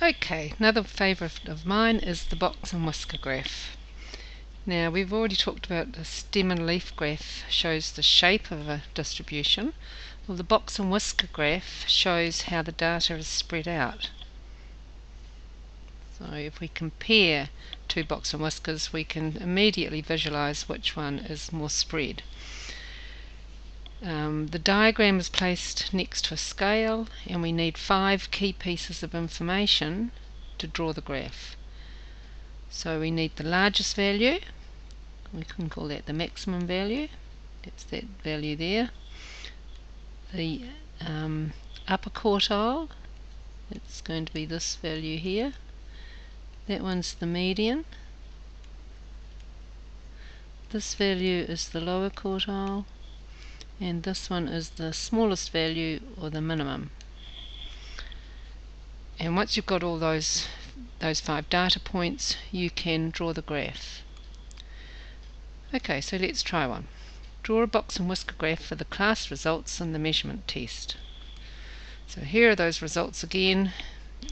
Okay, another favourite of mine is the Box and Whisker Graph. Now, we've already talked about the stem and leaf graph shows the shape of a distribution. Well, the Box and Whisker Graph shows how the data is spread out. So if we compare two box and whiskers, we can immediately visualize which one is more spread. The diagram is placed next to a scale, and we need 5 key pieces of information to draw the graph. So we need the largest value, we can call that the maximum value, that's that value there. The upper quartile, it's going to be this value here. That one's the median. This value is the lower quartile, and this one is the smallest value, or the minimum. And once you've got all those 5 data points, you can draw the graph. Okay, so let's try one. Draw a box and whisker graph for the class results and the measurement test. So here are those results again,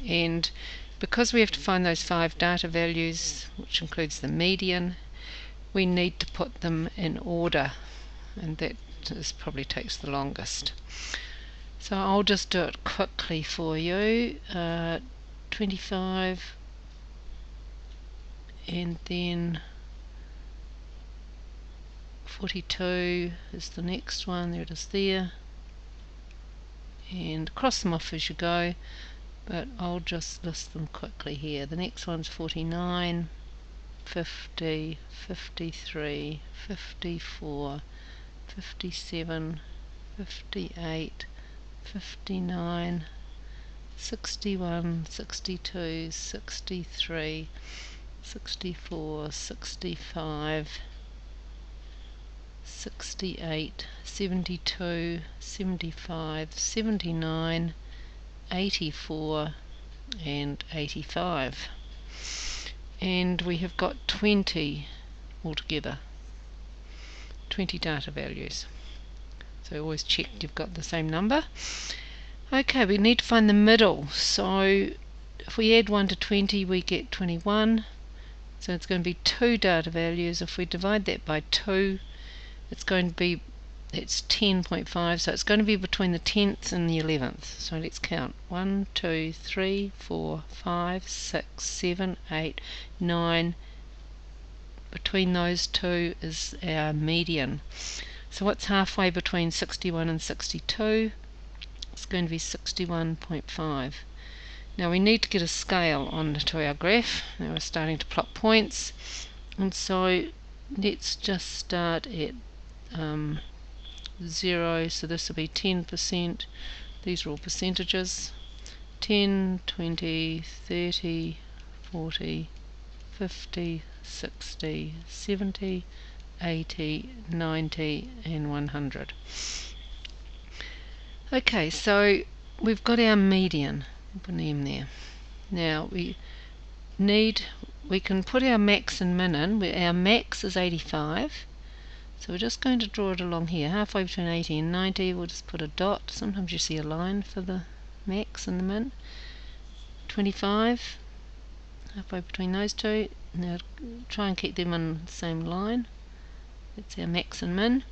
and because we have to find those 5 data values, which includes the median, we need to put them in order, and that probably takes the longest. So I'll just do it quickly for you. 25, and then 42 is the next one. There it is there, and cross them off as you go, but I'll just list them quickly here. The next one's 49, 50, 53, 54, 57, 58, 59, 61, 62, 63, 64, 65, 68, 72, 75, 79, 84, and 85. And we have got 20 altogether, 20 data values. So always check you've got the same number. Okay, we need to find the middle. So if we add 1 to 20, we get 21. So it's going to be 2 data values. If we divide that by 2, it's going to be, it's 10.5, so it's going to be between the 10th and the 11th. So let's count. 1, 2, 3, 4, 5, 6, 7, 8, 9. Between those two is our median. So what's halfway between 61 and 62? It's going to be 61.5. Now we need to get a scale onto our graph. Now we're starting to plot points, and so let's just start at 0, so this will be 10%. These are all percentages. 10, 20, 30, 40, 50, 60, 70, 80, 90, and 100. Okay, so we've got our median. Put an M there. Now we can put our max and min in. Our max is 85. So we're just going to draw it along here, halfway between 80 and 90. We'll just put a dot. Sometimes you see a line for the max and the min. 25, halfway between those two. Now try and keep them on the same line. That's our max and min.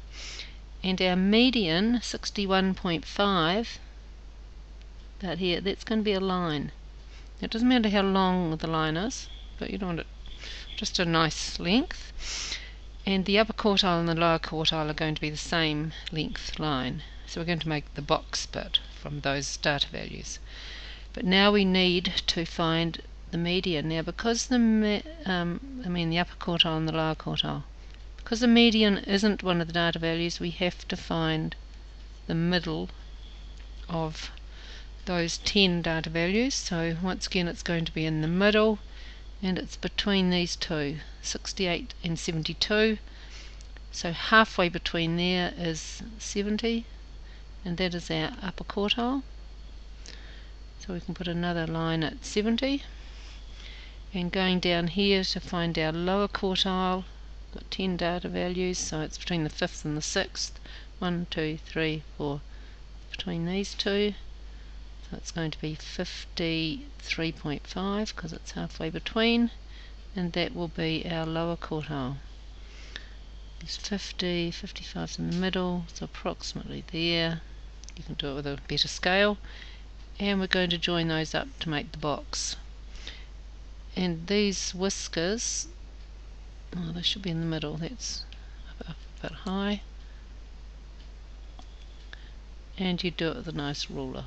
And our median, 61.5, that here, that's going to be a line. It doesn't matter how long the line is, but you don't want it just a nice length. And the upper quartile and the lower quartile are going to be the same length line. So we're going to make the box bit from those data values. But now we need to find the median. Now because the upper quartile and the lower quartile, because the median isn't one of the data values, we have to find the middle of those 10 data values. So once again it's going to be in the middle, and it's between these two, 68 and 72. So halfway between there is 70, and that is our upper quartile. So we can put another line at 70, and going down here to find our lower quartile, got 10 data values, so it's between the 5th and the 6th. 1, 2, 3, 4, between these two. So it's going to be 53.5 because it's halfway between, and that will be our lower quartile. There's 50, 55's in the middle, so approximately there. You can do it with a better scale, and we're going to join those up to make the box. And these whiskers, oh, they should be in the middle. That's up a bit high, and you do it with a nice ruler.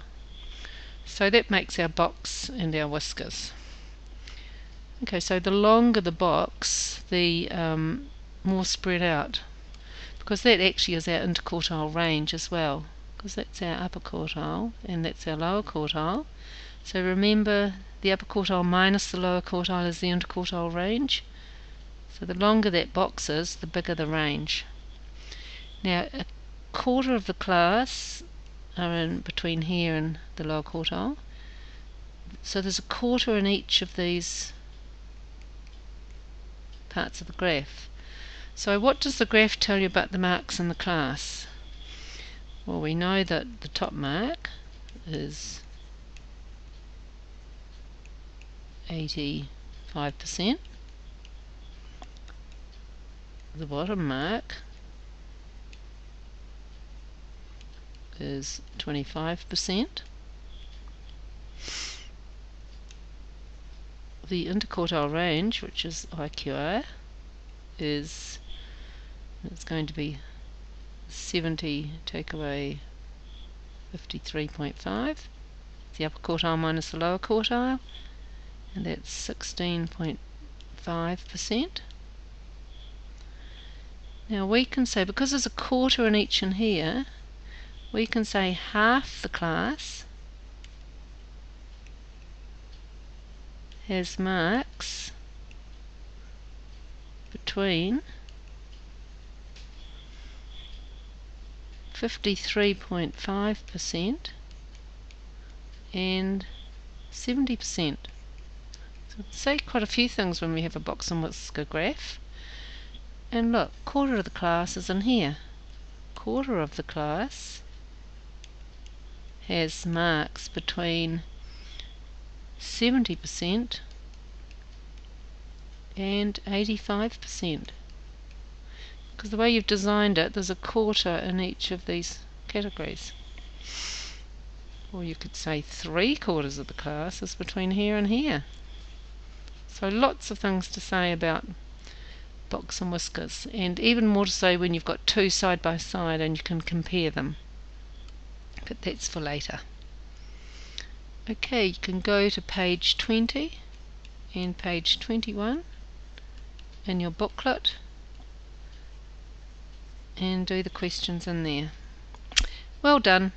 So that makes our box and our whiskers. Okay, so the longer the box, the more spread out, because that actually is our interquartile range as well, because that's our upper quartile and that's our lower quartile. So remember, the upper quartile minus the lower quartile is the interquartile range. So the longer that box is, the bigger the range. Now, a quarter of the class are in between here and the lower quartile. So there's a quarter in each of these parts of the graph. So what does the graph tell you about the marks in the class? Well, we know that the top mark is 85%. The bottom mark is 25%. The interquartile range, which is IQR, it's going to be 70 take away 53.5. The upper quartile minus the lower quartile, and that's 16.5%. Now we can say, because there's a quarter in each in here, we can say half the class has marks between 53.5% and 70%. So say quite a few things when we have a box and whisker graph. And look, quarter of the class is in here. Quarter of the class has marks between 70% and 85%. Because the way you've designed it, there's a quarter in each of these categories. Or you could say 3/4 of the class is between here and here. So lots of things to say about box and whiskers, and even more to say when you've got two side by side and you can compare them. But that's for later. Okay, you can go to page 20 and page 21 in your booklet and do the questions in there. Well done.